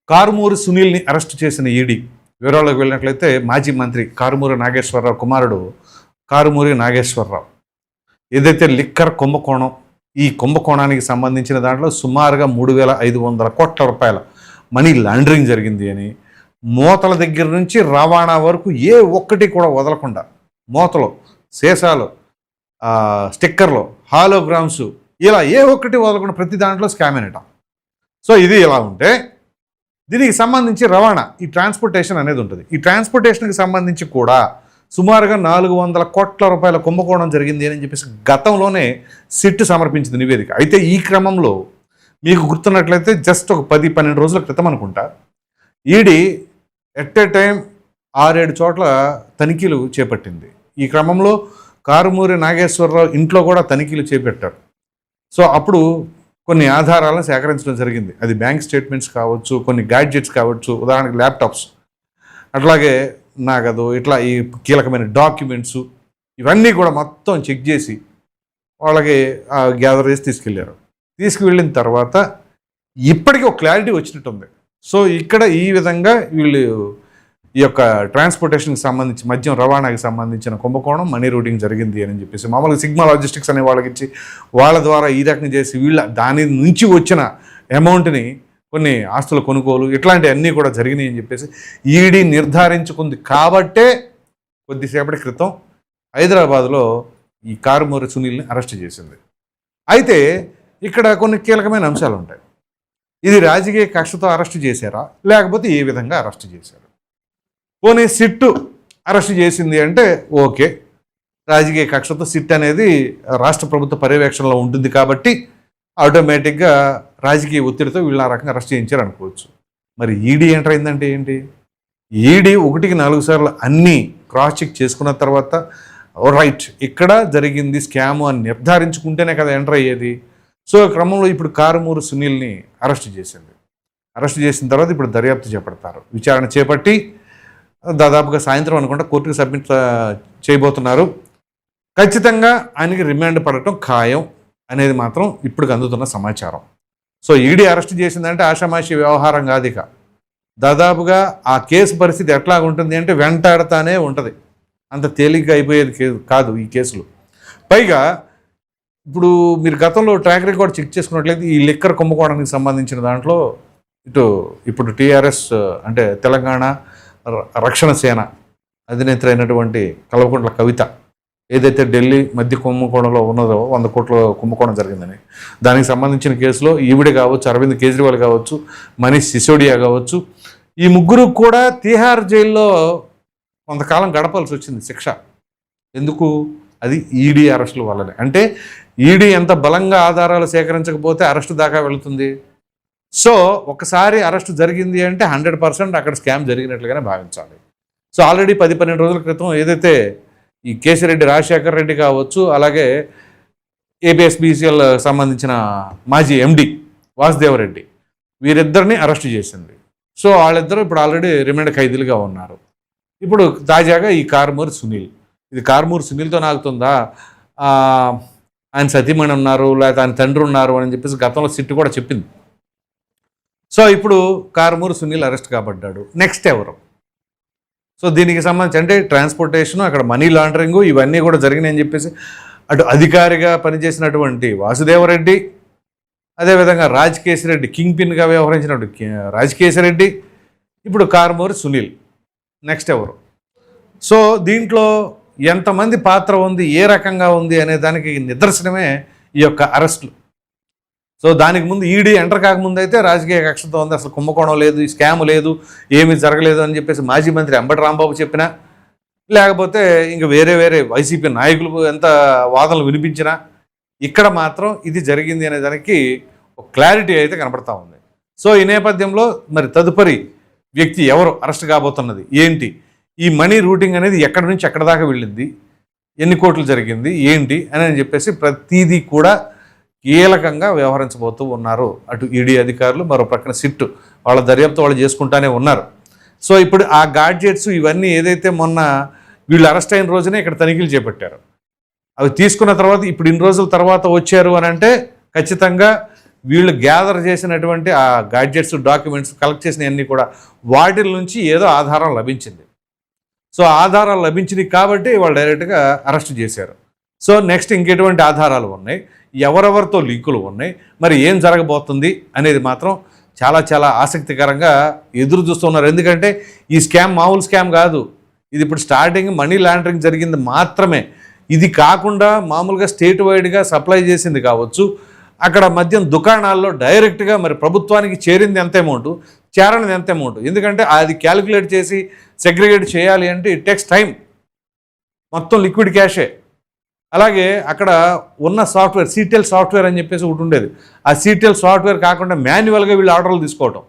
Karumuri సునీల్ని arrest చేసిన ED వివరాలకు వెళ్ళినట్లయితే మాజీ మంత్రి కారుమూరి నాగేశ్వరరావు కుమారుడు కారుమూరి నాగేశ్వరరావు ఏదైతే లిక్కర్ కుంభకోణం, ఈ కుంభకోణానికి సంబంధించిన దాంట్లో సుమారుగా 3,500 కోట్ల రూపాయల మనీ లాండరింగ్ జరిగింది అని, మూతల దగ్గర నుంచి రవాణా వరకు ఏ ఒక్కటి కూడా వదలకుండా మూతలు, సీసాలు, స్టిక్కర్లు, హాలోగ్రామ్స్ ఇలా ఏ ఒక్కటి వదలకుండా ప్రతి దాంట్లో స్కామ్ అనట. సో ఇది ఇలా ఉంటే దీనికి సంబంధించి రవాణా, ఈ ట్రాన్స్పోర్టేషన్ అనేది ఉంటుంది. ఈ ట్రాన్స్పోర్టేషన్కి సంబంధించి కూడా సుమారుగా 400 కోట్ల రూపాయల కుంభకోణం జరిగింది అని చెప్పేసి గతంలోనే సిట్ సమర్పించింది నివేదిక. అయితే ఈ క్రమంలో మీకు గుర్తున్నట్లయితే జస్ట్ ఒక 10-12 రోజుల క్రితం అనుకుంటా ఈడీ ఎట్ ఏ టైం 6-7 చోట్ల తనిఖీలు చేపట్టింది. ఈ క్రమంలో కారుమూరి నాగేశ్వరరావు ఇంట్లో కూడా తనిఖీలు చేపట్టారు. సో అప్పుడు కొన్ని ఆధారాలను సేకరించడం జరిగింది. అది బ్యాంక్ స్టేట్మెంట్స్ కావచ్చు, కొన్ని గ్యాడ్జెట్స్ కావచ్చు, ఉదాహరణకి ల్యాప్టాప్స్, అట్లాగే నగదు, ఇట్లా ఈ కీలకమైన డాక్యుమెంట్స్ ఇవన్నీ కూడా మొత్తం చెక్ చేసి వాళ్ళకి గ్యాదర్ చేసి తీసుకెళ్ళారు. తీసుకువెళ్ళిన తర్వాత ఇప్పటికీ ఒక క్లారిటీ వచ్చినట్టుంది. సో ఇక్కడ ఈ విధంగా వీళ్ళు ఈ యొక్క ట్రాన్స్పోర్టేషన్కి సంబంధించి మద్యం రవాణాకి సంబంధించిన కుంభకోణం, మనీ రూటింగ్ జరిగింది అని చెప్పేసి మామూలుగా సిగ్మా లాజిస్టిక్స్ అనే వాళ్ళకి ఇచ్చి వాళ్ళ ద్వారా ఈ రకంగా చేసి వీళ్ళ దాని నుంచి వచ్చిన అమౌంట్ని కొన్ని ఆస్తుల కొనుగోలు ఇట్లాంటివన్నీ కూడా జరిగినాయి అని చెప్పేసి ఈడీ నిర్ధారించుకుంది. కాబట్టే కొద్దిసేపటి క్రితం హైదరాబాద్లో ఈ కారుమూరి సునీల్ని అరెస్ట్ చేసింది. అయితే ఇక్కడ కొన్ని కీలకమైన అంశాలు ఉంటాయి. ఇది రాజకీయ కక్షతో అరెస్ట్ చేశారా, లేకపోతే ఏ విధంగా అరెస్ట్ చేశారు? పోనీ సిట్టు అరెస్ట్ చేసింది అంటే ఓకే, రాజకీయ కక్షతో సిట్ అనేది రాష్ట్ర ప్రభుత్వ పర్యవేక్షణలో ఉంటుంది కాబట్టి ఆటోమేటిక్గా రాజకీయ ఒత్తిడితో వీళ్ళు ఆ రకంగా అరెస్ట్ చేయించారు అనుకోవచ్చు. మరి ఈడీ ఎంటర్ అయిందంటే ఏంటి? ఈడీ 1కి 4 సార్లు అన్నీ క్రాస్ చెక్ చేసుకున్న తర్వాత రైట్ ఇక్కడ జరిగింది స్కామ్ అని నిర్ధారించుకుంటేనే కదా ఎంటర్ అయ్యేది. సో క్రమంలో ఇప్పుడు కారుమూరి సునీల్ని అరెస్ట్ చేసింది. అరెస్ట్ చేసిన తర్వాత ఇప్పుడు దర్యాప్తు చేపడతారు. విచారణ చేపట్టి దాదాపుగా సాయంత్రం అనుకుంటా కోర్టుకు సబ్మిట్ చేయబోతున్నారు. ఖచ్చితంగా ఆయనకి రిమాండ్ పడటం ఖాయం అనేది మాత్రం ఇప్పుడు అందుతున్న సమాచారం. సో ఈడీ అరెస్ట్ చేసిందంటే ఆషామాషి వ్యవహారం కాదు. ఇక దాదాపుగా ఆ కేసు పరిస్థితి ఎట్లా ఉంటుంది అంటే వెంటాడుతానే ఉంటుంది. అంత తేలిగ్గా అయిపోయేది కాదు ఈ కేసులు. పైగా ఇప్పుడు మీరు గతంలో ట్రాక్ రికార్డ్ చెక్ చేసుకున్నట్లయితే ఈ లిక్కర్ కుంభకోణానికి సంబంధించిన దాంట్లో ఇప్పుడు టీఆర్ఎస్ అంటే తెలంగాణ రక్షణ సేన అధినేత్రి అయినటువంటి కల్వకుంట్ల కవిత ఏదైతే ఢిల్లీ మధ్య కుంభకోణంలో ఉన్నదో 100 కోట్ల కుంభకోణం జరిగిందని, దానికి సంబంధించిన కేసులో ఈవిడ కావచ్చు, అరవింద్ కేజ్రీవాల్ కావచ్చు, మనీష్ సిసోడియా కావచ్చు, ఈ ముగ్గురు కూడా తీహార్ జైల్లో కొంతకాలం గడపాల్సి వచ్చింది శిక్ష. ఎందుకు? అది ఈడీ అరెస్టుల వల్లనే. అంటే ఈడీ ఎంత బలంగా ఆధారాలు సేకరించకపోతే అరెస్టు దాకా వెళుతుంది. సో ఒకసారి అరెస్ట్ జరిగింది అంటే 100% అక్కడ స్కామ్ జరిగినట్లుగానే భావించాలి. సో ఆల్రెడీ 10-12 రోజుల క్రితం ఏదైతే ఈ కేశిరెడ్డి రాజశేఖర్ రెడ్డి కావచ్చు, అలాగే ఏపీఎస్బీసీఎల్ సంబంధించిన మాజీ ఎండి వాసుదేవరెడ్డి వీరిద్దరిని అరెస్ట్ చేసింది. సో వాళ్ళిద్దరూ ఇప్పుడు ఆల్రెడీ రిమాండ్ ఖైదీలుగా ఉన్నారు. ఇప్పుడు తాజాగా ఈ కారుమూరి సునీల్, ఇది కారుమూరి సునీల్తో నాగుతుందా, ఆయన సతీమణి ఉన్నారు లేకపోతే ఆయన తండ్రి ఉన్నారు అని చెప్పేసి గతంలో సిట్ కూడా చెప్పింది. సో ఇప్పుడు కారుమూరి సునీల్ అరెస్ట్ కాబడ్డాడు. నెక్స్ట్ ఎవరు? సో దీనికి సంబంధించి అంటే ట్రాన్స్పోర్టేషను, అక్కడ మనీ లాండరింగు ఇవన్నీ కూడా జరిగినాయని చెప్పేసి అటు అధికారిగా పనిచేసినటువంటి వాసుదేవరెడ్డి, అదేవిధంగా రాజకేశిరెడ్డి కింగ్ పిన్గా వ్యవహరించినటువంటి రాజకేశిరెడ్డి, ఇప్పుడు కారుమూరి సునీల్. నెక్స్ట్ ఎవరు? సో దీంట్లో ఎంతమంది పాత్ర ఉంది, ఏ రకంగా ఉంది అనే దానికి నిదర్శనమే ఈ యొక్క అరెస్టులు. సో దానికి ముందు ఈడీ ఎంటర్ కాకముందు అయితే రాజకీయ కక్షతో ఉంది, అసలు కుంభకోణం లేదు, ఈ స్కామ్ లేదు, ఏమీ జరగలేదు అని చెప్పేసి మాజీ మంత్రి అంబటి రాంబాబు చెప్పినా, లేకపోతే ఇంకా వేరే వైసీపీ నాయకులు ఎంత వాదనలు వినిపించినా, ఇక్కడ మాత్రం ఇది జరిగింది అనే దానికి ఒక క్లారిటీ అయితే కనపడతా ఉంది. సో ఈ నేపథ్యంలో మరి తదుపరి వ్యక్తి ఎవరు అరెస్ట్ కాబోతున్నది ఏంటి, ఈ మనీ రూటింగ్ అనేది ఎక్కడి నుంచి ఎక్కడి దాకా వెళ్ళింది, ఎన్ని కోట్లు జరిగింది ఏంటి అని చెప్పేసి ప్రతిదీ కూడా కీలకంగా వ్యవహరించబోతూ ఉన్నారు అటు ఈడీ అధికారులు, మరో ప్రక్కన సిట్టు వాళ్ళ దర్యాప్తు వాళ్ళు చేసుకుంటానే ఉన్నారు. సో ఇప్పుడు ఆ గాడ్జెట్స్ ఇవన్నీ ఏదైతే మొన్న వీళ్ళు అరెస్ట్ అయిన రోజునే ఇక్కడ తనిఖీలు చేపట్టారు, అవి తీసుకున్న తర్వాత ఇప్పుడు ఇన్ని రోజుల తర్వాత వచ్చారు అని అంటే ఖచ్చితంగా వీళ్ళు గ్యాదర్ చేసినటువంటి ఆ గాడ్జెట్స్ డాక్యుమెంట్స్ కలెక్ట్ చేసినవన్నీ కూడా వాటి నుంచి ఏదో ఆధారం లభించింది. సో ఆధారాలు లభించినాయి కాబట్టి వాళ్ళు డైరెక్ట్గా అరెస్ట్ చేశారు. సో నెక్స్ట్ ఇంకెటువంటి ఆధారాలు ఉన్నాయి, ఎవరెవరితో లింకులు ఉన్నాయి, మరి ఏం జరగబోతుంది అనేది మాత్రం చాలా చాలా ఆసక్తికరంగా ఎదురు చూస్తున్నారు. ఎందుకంటే ఈ స్కామ్ మామూలు స్కామ్ కాదు, ఇది ఇప్పుడు స్టార్టింగ్ మనీ లాండరింగ్ జరిగింది మాత్రమే. ఇది కాకుండా మామూలుగా స్టేట్ వైడ్గా సప్లై చేసింది కావచ్చు, అక్కడ మద్యం దుకాణాల్లో డైరెక్ట్గా మరి ప్రభుత్వానికి చేరింది ఎంత అమౌంట్, చేరనిది ఎంత అమౌంట్. ఎందుకంటే అది క్యాలిక్యులేట్ చేసి సెగ్రిగేట్ చేయాలి అంటే ఇట్ టేక్స్ టైం. మొత్తం లిక్విడ్ క్యాషే. అలాగే అక్కడ ఉన్న సాఫ్ట్వేర్ సీటెల్ సాఫ్ట్వేర్ అని చెప్పేసి ఒకటి ఉండేది, ఆ సీటెల్ సాఫ్ట్వేర్ కాకుండా మాన్యువల్గా వీళ్ళు ఆర్డర్లు తీసుకోవటం,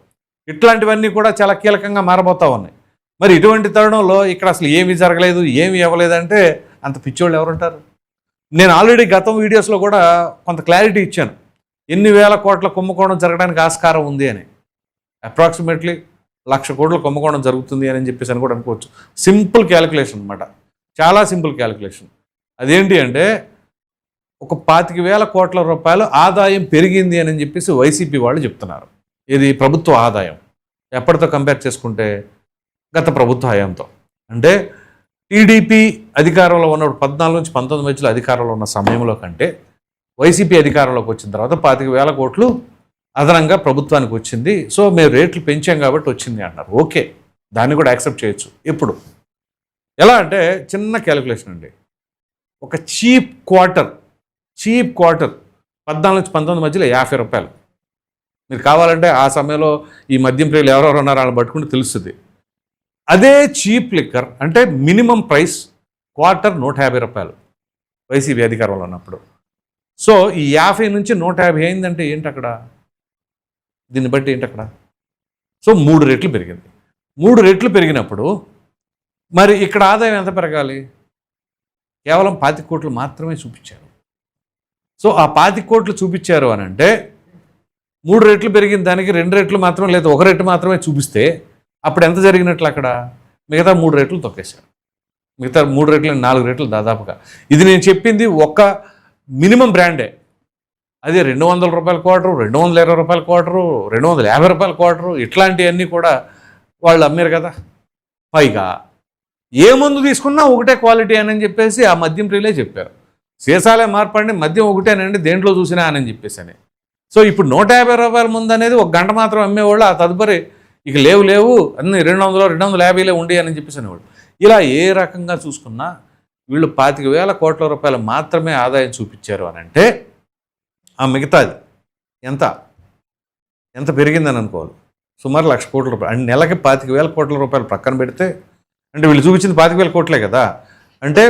ఇట్లాంటివన్నీ కూడా చాలా కీలకంగా మారబోతూ ఉన్నాయి. మరి ఇటువంటి తరుణంలో ఇక్కడ అసలు ఏమీ జరగలేదు, ఏమీ ఇవ్వలేదంటే అంత పిచ్చోళ్ళు ఎవరుంటారు? నేను ఆల్రెడీ గతం వీడియోస్లో కూడా కొంత క్లారిటీ ఇచ్చాను, ఎన్ని వేల కోట్ల కుంభకోణం జరగడానికి ఆస్కారం ఉంది అని. అప్రాక్సిమేట్లీ 1,00,000 కోట్ల కుంభకోణం జరుగుతుంది అని చెప్పేసి అని కూడా అనుకోవచ్చు. సింపుల్ క్యాలిక్యులేషన్ అనమాట, చాలా సింపుల్ క్యాలిక్యులేషన్. అదేంటి అంటే ఒక 25,000 కోట్ల రూపాయలు ఆదాయం పెరిగింది అని చెప్పేసి వైసీపీ వాళ్ళు చెప్తున్నారు. ఇది ప్రభుత్వ ఆదాయం ఎప్పటితో కంపేర్ చేసుకుంటే గత ప్రభుత్వ హయాంతో. అంటే టీడీపీ అధికారంలో ఉన్నప్పుడు 14 నుంచి 19 మధ్యలో అధికారంలో ఉన్న సమయంలో కంటే వైసీపీ అధికారంలోకి వచ్చిన తర్వాత 25,000 కోట్లు అదనంగా ప్రభుత్వానికి వచ్చింది. సో మేము రేట్లు పెంచాం కాబట్టి వచ్చింది అంటున్నారు. ఓకే, దాన్ని కూడా యాక్సెప్ట్ చేయొచ్చు. ఇప్పుడు ఎలా అంటే చిన్న క్యాలిక్యులేషన్ అండి, ఒక చీప్ క్వార్టర్ 14 నుంచి 19 మధ్యలో 50 రూపాయలు. మీరు కావాలంటే ఆ సమయంలో ఈ మద్యం ప్రియులు ఎవరెవరు ఉన్నారో వాళ్ళని పట్టుకుంటే తెలుస్తుంది. అదే చీప్ లిక్కర్ అంటే మినిమం ప్రైస్ క్వార్టర్ 150 రూపాయలు వైసీపీ అధికారంలో ఉన్నప్పుడు. సో ఈ 50 నుంచి 150 అయిందంటే ఏంటి అక్కడ, దీన్ని బట్టి ఏంటి అక్కడ? సో 3 రెట్లు పెరిగింది. 3 రెట్లు పెరిగినప్పుడు మరి ఇక్కడ ఆదాయం ఎంత పెరగాలి? కేవలం 25 కోట్లు మాత్రమే చూపించారు. సో ఆ 25 కోట్లు చూపించారు అని అంటే 3 రెట్లు పెరిగిన దానికి 2 రెట్లు మాత్రమే లేదా 1 రెట్లు మాత్రమే చూపిస్తే అప్పుడు ఎంత జరిగినట్లు? అక్కడ మిగతా 3 రెట్లు తొక్కేశారు. మిగతా 3 రెట్లు 4 రెట్లు దాదాపుగా. ఇది నేను చెప్పింది ఒక మినిమం బ్రాండే. అదే 200 రూపాయల క్వార్టరు, 220 రూపాయల క్వార్టరు, 250 రూపాయల క్వార్టరు, ఇట్లాంటివన్నీ కూడా వాళ్ళు అమ్మారు కదా. పైగా ఏ మందు తీసుకున్నా ఒకటే క్వాలిటీ అని చెప్పేసి ఆ మద్యం ప్రియులే చెప్పారు. సీసాలే మార్పండి, మద్యం ఒకటేనండి దేంట్లో చూసినా అని చెప్పేసి అని. సో ఇప్పుడు 150 రూపాయల ముందు అనేది 1 గంట మాత్రం అమ్మేవాళ్ళు, ఆ తదుపరి ఇక లేవు అన్ని 200, 250లే ఉండి అని చెప్పేసి అనేవాళ్ళు. ఇలా ఏ రకంగా చూసుకున్నా వీళ్ళు 25,000 కోట్ల రూపాయలు మాత్రమే ఆదాయం చూపించారు అని అంటే ఆ మిగతాది ఎంత పెరిగిందని అనుకోవాలి. సుమారు 1,00,000 కోట్ల రూపాయలు. అంటే నెలకి 25,000 కోట్ల రూపాయలు పక్కన పెడితే, అంటే వీళ్ళు చూపించింది 25,000 కోట్లే కదా. అంటే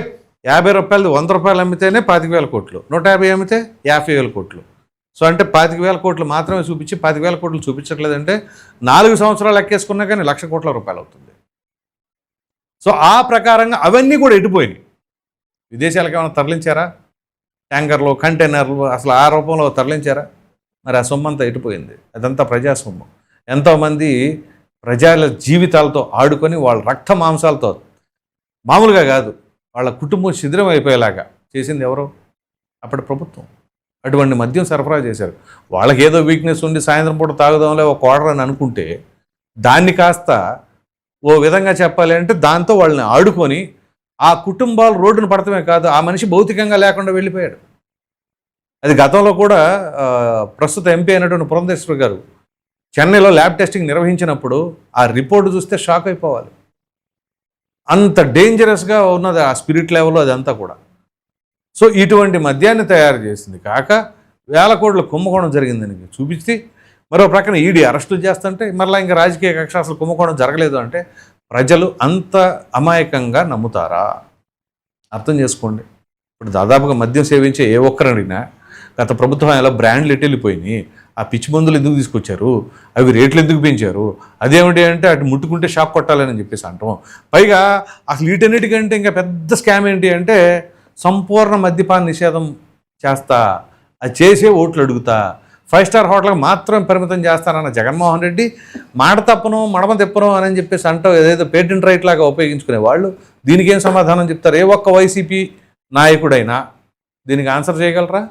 50 రూపాయలు 100 రూపాయలు అమ్మితేనే 25,000 కోట్లు, 150 అమ్మితే 50,000 కోట్లు. సో అంటే 25,000 కోట్లు మాత్రమే చూపించి 25,000 కోట్లు చూపించట్లేదంటే 4 సంవత్సరాలు లెక్కేసుకున్నా కానీ 1,00,000 కోట్ల రూపాయలు అవుతుంది. సో ఆ ప్రకారంగా అవన్నీ కూడా ఎడిపోయినాయి. విదేశాలకు ఏమైనా తరలించారా? ట్యాంకర్లు, కంటైనర్లు అసలు ఆ రూపంలో తరలించారా? మరి ఆ సొమ్ము అంతా ఎడిపోయింది. అదంతా ప్రజాసొమ్ము. ఎంతోమంది ప్రజల జీవితాలతో ఆడుకొని వాళ్ళ రక్త మాంసాలతో, మామూలుగా కాదు, వాళ్ళ కుటుంబం శిథిలం అయిపోయేలాగా చేసింది ఎవరో? అప్పటి ప్రభుత్వం. అటువంటి మద్యం సరఫరా చేశారు. వాళ్ళకి ఏదో వీక్నెస్ ఉండి సాయంత్రం పూట తాగుదాంలే ఒక క్వార్టర్ అని అనుకుంటే దాన్ని కాస్త ఓ విధంగా చెప్పాలి అంటే దాంతో వాళ్ళని ఆడుకొని ఆ కుటుంబాలు రోడ్డును పడటమే కాదు, ఆ మనిషి భౌతికంగా లేకుండా వెళ్ళిపోయాడు. అది గతంలో కూడా ప్రస్తుత ఎంపీ అయినటువంటి పురంధేశ్వర్ గారు చెన్నైలో ల్యాబ్ టెస్టింగ్ నిర్వహించినప్పుడు ఆ రిపోర్టు చూస్తే షాక్ అయిపోవాలి. అంత డేంజరస్గా ఉన్నది ఆ స్పిరిట్ లెవెల్లో అదంతా కూడా. సో ఇటువంటి మద్యాన్ని తయారు చేసింది కాక 1,000 కోట్ల కుంభకోణం జరిగిందని చూపించి మరో ప్రక్కన ఈడీ అరెస్టులు చేస్తుంటే మరలా ఇంకా రాజకీయ కక్ష అసలు కుంభకోణం జరగలేదు అంటే ప్రజలు అంత అమాయకంగా నమ్ముతారా? అర్థం చేసుకోండి. ఇప్పుడు దాదాపుగా మద్యం సేవించే ఏ ఒక్కరు అడిగినా గత ప్రభుత్వం ఎలా బ్రాండ్లు ఎట్టెళ్ళిపోయినాయి, ఆ పిచ్చి మందులు ఎందుకు తీసుకొచ్చారు, అవి రేట్లు ఎందుకు పెంచారు, అదేమిటి అంటే అటు ముట్టుకుంటే షాక్ కొట్టాలని చెప్పేసి అంటాం. పైగా అసలు వీటన్నిటికంటే ఇంకా పెద్ద స్కామ్ ఏంటి అంటే సంపూర్ణ మద్యపాన నిషేధం చేస్తా, అది చేసే ఓట్లు అడుగుతా, 5 స్టార్ హోటల్కి మాత్రం పరిమితం చేస్తానన్న జగన్మోహన్ రెడ్డి మాట తప్పను మడమ తిప్పను అని చెప్పేసి అంటావు ఏదైతే పేటెంట్ రైట్ లాగా ఉపయోగించుకునే వాళ్ళు దీనికి ఏం సమాధానం చెప్తారు? ఏ ఒక్క వైసీపీ నాయకుడైనా దీనికి ఆన్సర్ చేయగలరా?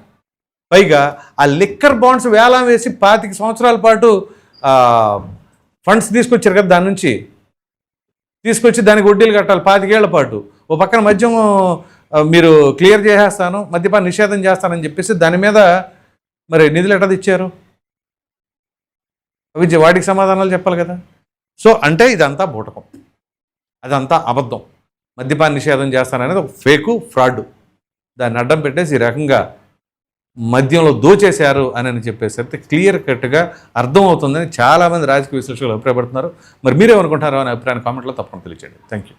పైగా ఆ లిక్కర్ బాండ్స్ వేలం వేసి 25 సంవత్సరాల పాటు ఫండ్స్ తీసుకొచ్చారు కదా, దాని నుంచి తీసుకొచ్చి దానికి వడ్డీలు కట్టాలి 25 ఏళ్ల పాటు. ఓ పక్కన మద్యం మీరు క్లియర్ చేసేస్తాను, మద్యపాన నిషేధం చేస్తానని చెప్పేసి దాని మీద మరి నిధులు ఎట్లా ఇచ్చారు? వాటికి సమాధానాలు చెప్పాలి కదా. సో అంటే ఇదంతా బూటకం, అదంతా అబద్ధం. మద్యపాన నిషేధం చేస్తాననేది ఒక ఫేకు, ఫ్రాడ్. దాన్ని అడ్డం పెట్టేసి ఈ రకంగా మద్యంలో దోచేశారు అని చెప్పేసరికి క్లియర్ కట్గా అర్థమవుతుందని చాలామంది రాజకీయ విశ్లేషకులు అభిప్రాయపడుతున్నారు. మరి మీరేమనుకుంటారో అనే అభిప్రాయాన్ని కామెంట్లో తప్పకుండా తెలియచేయండి. Thank you.